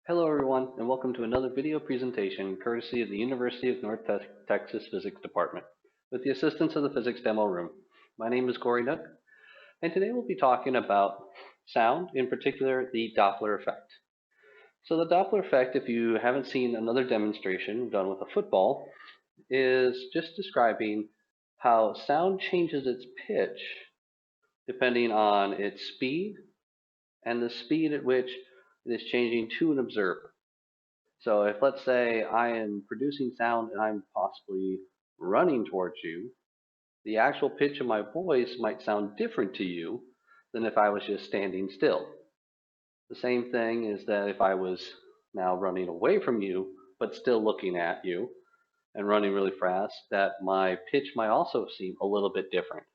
Hello everyone, and welcome to another video presentation courtesy of the University of North Texas Physics Department with the assistance of the Physics Demo Room. My name is Corey Nook, and today we'll be talking about sound, in particular the Doppler effect. So the Doppler effect, if you haven't seen another demonstration done with a football, is just describing how sound changes its pitch depending on its speed and the speed at which it is changing to an observer. So if, let's say, I am producing sound and I'm possibly running towards you, the actual pitch of my voice might sound different to you than if I was just standing still. The same thing is that if I was now running away from you, but still looking at you and running really fast, that my pitch might also seem a little bit different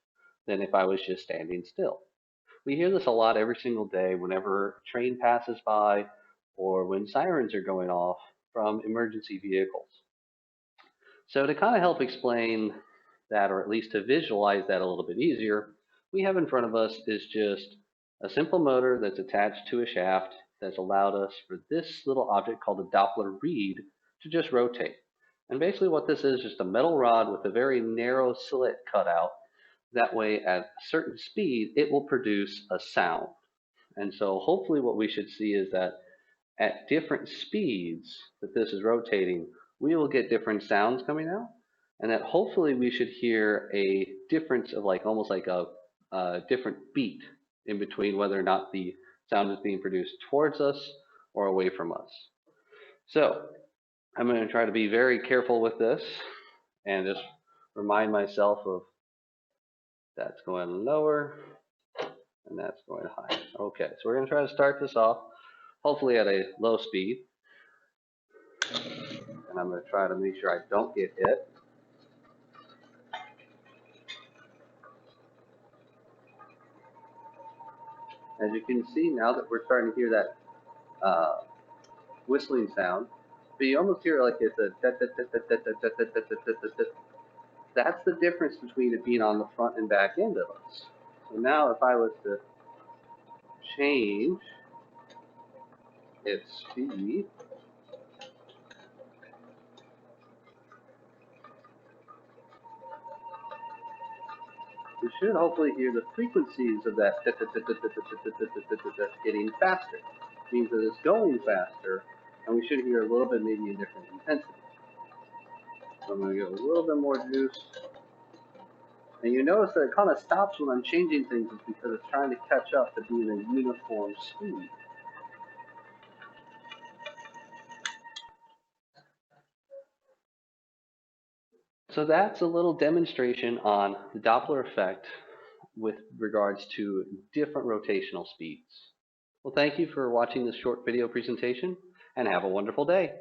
than if I was just standing still. We hear this a lot every single day whenever a train passes by or when sirens are going off from emergency vehicles. So to kind of help explain that, or at least to visualize that a little bit easier, we have in front of us is just a simple motor that's attached to a shaft that's allowed us for this little object called a Doppler reed to just rotate. And basically what this is just a metal rod with a very narrow slit cut out. That way at a certain speed, it will produce a sound. And so hopefully what we should see is that at different speeds that this is rotating, we will get different sounds coming out, and that hopefully we should hear a difference of almost like a different beat in between whether or not the sound is being produced towards us or away from us. So I'm going to try to be very careful with this and just remind myself of that's going lower and that's going higher. Okay, so we're going to try to start this off hopefully at a low speed. And I'm going to try to make sure I don't get hit. As you can see now that we're starting to hear that whistling sound, but you almost hear like it's a that's the difference between it being on the front and back end of us. So now if I was to change its speed, we should hopefully hear the frequencies of that getting faster. It means that it's going faster, and we should hear a little bit maybe a different intensity. So I'm going to get a little bit more juice. And you notice that it kind of stops when I'm changing things because it's trying to catch up to being a uniform speed. So that's a little demonstration on the Doppler effect with regards to different rotational speeds. Well, thank you for watching this short video presentation and have a wonderful day.